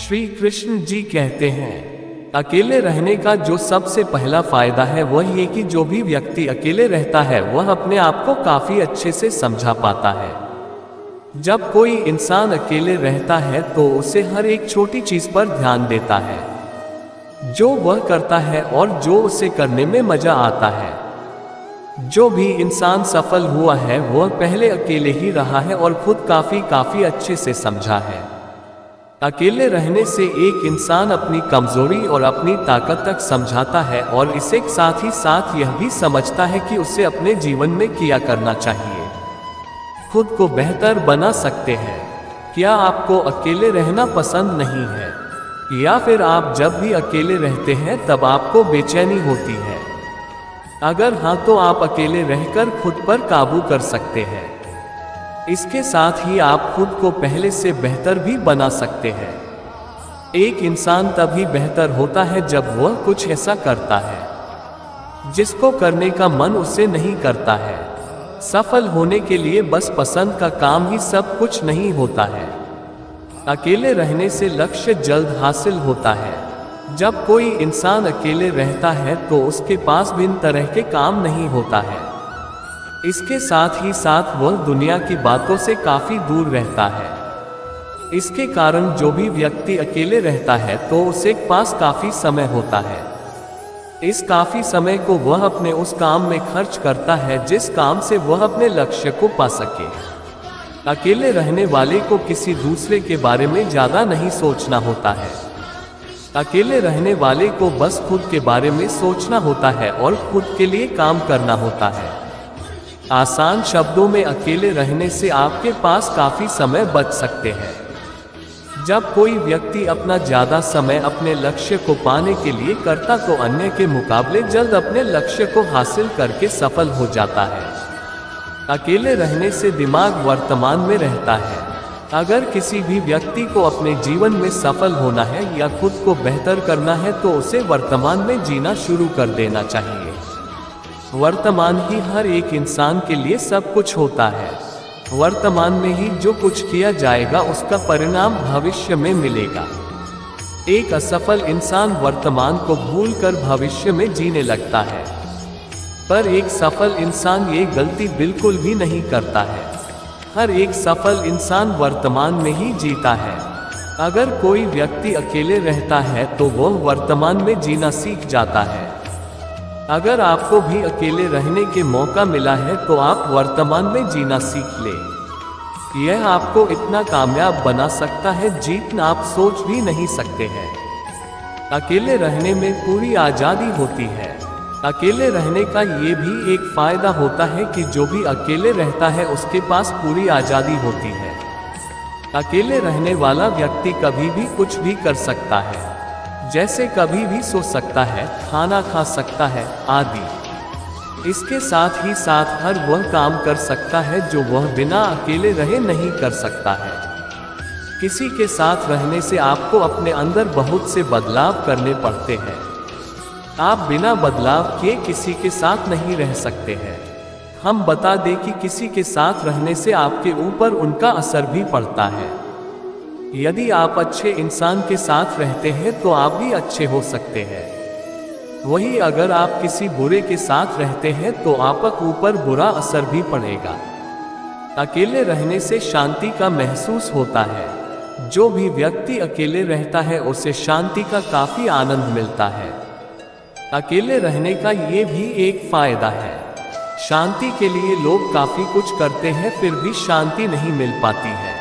श्री कृष्ण जी कहते हैं, अकेले रहने का जो सबसे पहला फायदा है वह ये कि जो भी व्यक्ति अकेले रहता है वह अपने आप को काफी अच्छे से समझा पाता है। जब कोई इंसान अकेले रहता है तो उसे हर एक छोटी चीज पर ध्यान देता है, जो वह करता है और जो उसे करने में मजा आता है। जो भी इंसान सफल हुआ है वह पहले अकेले ही रहा है और खुद काफी अच्छे से समझा है। अकेले रहने से एक इंसान अपनी कमजोरी और अपनी ताकत तक समझाता है और इसे साथ ही साथ यह भी समझता है कि उसे अपने जीवन में क्या करना चाहिए। खुद को बेहतर बना सकते हैं। क्या आपको अकेले रहना पसंद नहीं है, या फिर आप जब भी अकेले रहते हैं तब आपको बेचैनी होती है? अगर हाँ तो आप अकेले रहकर खुद पर काबू कर सकते हैं। इसके साथ ही आप खुद को पहले से बेहतर भी बना सकते हैं। एक इंसान तभी बेहतर होता है जब वह कुछ ऐसा करता है जिसको करने का मन उसे नहीं करता है। सफल होने के लिए बस पसंद का काम ही सब कुछ नहीं होता है। अकेले रहने से लक्ष्य जल्द हासिल होता है। जब कोई इंसान अकेले रहता है तो उसके पास भिन्न तरह के काम नहीं होता है। इसके साथ ही साथ वह दुनिया की बातों से काफी दूर रहता है। इसके कारण जो भी व्यक्ति अकेले रहता है तो उसके पास काफी समय होता है। इस काफी समय को वह अपने उस काम में खर्च करता है जिस काम से वह अपने लक्ष्य को पा सके। अकेले रहने वाले को किसी दूसरे के बारे में ज्यादा नहीं सोचना होता है। अकेले रहने वाले को बस खुद के बारे में सोचना होता है और खुद के लिए काम करना होता है। आसान शब्दों में अकेले रहने से आपके पास काफी समय बच सकते हैं। जब कोई व्यक्ति अपना ज्यादा समय अपने लक्ष्य को पाने के लिए करता तो अन्य के मुकाबले जल्द अपने लक्ष्य को हासिल करके सफल हो जाता है। अकेले रहने से दिमाग वर्तमान में रहता है। अगर किसी भी व्यक्ति को अपने जीवन में सफल होना है या खुद को बेहतर करना है तो उसे वर्तमान में जीना शुरू कर देना चाहिए। वर्तमान ही हर एक इंसान के लिए सब कुछ होता है। वर्तमान में ही जो कुछ किया जाएगा उसका परिणाम भविष्य में मिलेगा। एक असफल इंसान वर्तमान को भूलकर भविष्य में जीने लगता है, पर एक सफल इंसान ये गलती बिल्कुल भी नहीं करता है। हर एक सफल इंसान वर्तमान में ही जीता है। अगर कोई व्यक्ति अकेले रहता है तो वह वर्तमान में जीना सीख जाता है। अगर आपको भी अकेले रहने के मौका मिला है तो आप वर्तमान में जीना सीख ले। यह आपको इतना कामयाब बना सकता है जितना आप सोच भी नहीं सकते हैं। अकेले रहने में पूरी आजादी होती है। अकेले रहने का ये भी एक फायदा होता है कि जो भी अकेले रहता है उसके पास पूरी आजादी होती है। अकेले रहने वाला व्यक्ति कभी भी कुछ भी कर सकता है, जैसे कभी भी सो सकता है, खाना खा सकता है आदि। इसके साथ ही साथ हर वह काम कर सकता है जो वह बिना अकेले रहे नहीं कर सकता है। किसी के साथ रहने से आपको अपने अंदर बहुत से बदलाव करने पड़ते हैं। आप बिना बदलाव किए किसी के साथ नहीं रह सकते हैं। हम बता दें कि किसी के साथ रहने से आपके ऊपर उनका असर भी पड़ता है। यदि आप अच्छे इंसान के साथ रहते हैं तो आप भी अच्छे हो सकते हैं। वही अगर आप किसी बुरे के साथ रहते हैं तो आपके ऊपर बुरा असर भी पड़ेगा। अकेले रहने से शांति का महसूस होता है। जो भी व्यक्ति अकेले रहता है उसे शांति का काफी आनंद मिलता है। अकेले रहने का ये भी एक फायदा है। शांति के लिए लोग काफी कुछ करते हैं फिर भी शांति नहीं मिल पाती है,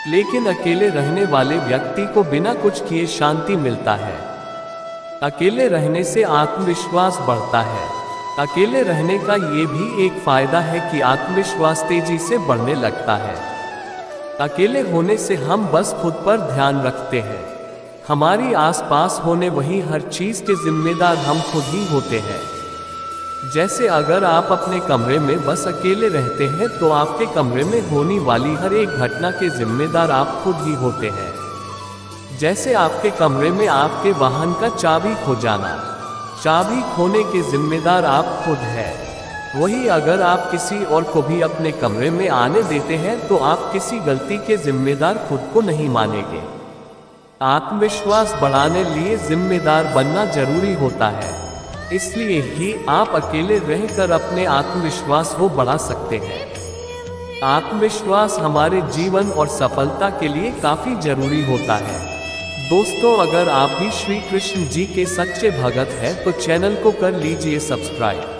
लेकिन अकेले रहने वाले व्यक्ति को बिना कुछ किए शांति मिलता है। अकेले रहने से आत्मविश्वास बढ़ता है। अकेले रहने का ये भी एक फायदा है कि आत्मविश्वास तेजी से बढ़ने लगता है। अकेले होने से हम बस खुद पर ध्यान रखते हैं। हमारी आसपास होने वही हर चीज के जिम्मेदार हम खुद ही होते हैं। जैसे अगर आप अपने कमरे में बस अकेले रहते हैं तो आपके कमरे में होने वाली हर एक घटना के जिम्मेदार आप खुद ही होते हैं। जैसे आपके कमरे में आपके वाहन का चाबी खो जाना, चाबी खोने के जिम्मेदार आप खुद हैं। वही अगर आप किसी और को भी अपने कमरे में आने देते हैं तो आप किसी गलती के जिम्मेदार खुद को नहीं मानेंगे। आत्मविश्वास बढ़ाने लिए जिम्मेदार बनना जरूरी होता है, इसलिए ही आप अकेले रहकर अपने आत्मविश्वास को बढ़ा सकते हैं। आत्मविश्वास हमारे जीवन और सफलता के लिए काफी जरूरी होता है। दोस्तों, अगर आप भी श्री कृष्ण जी के सच्चे भगत हैं तो चैनल को कर लीजिए सब्सक्राइब।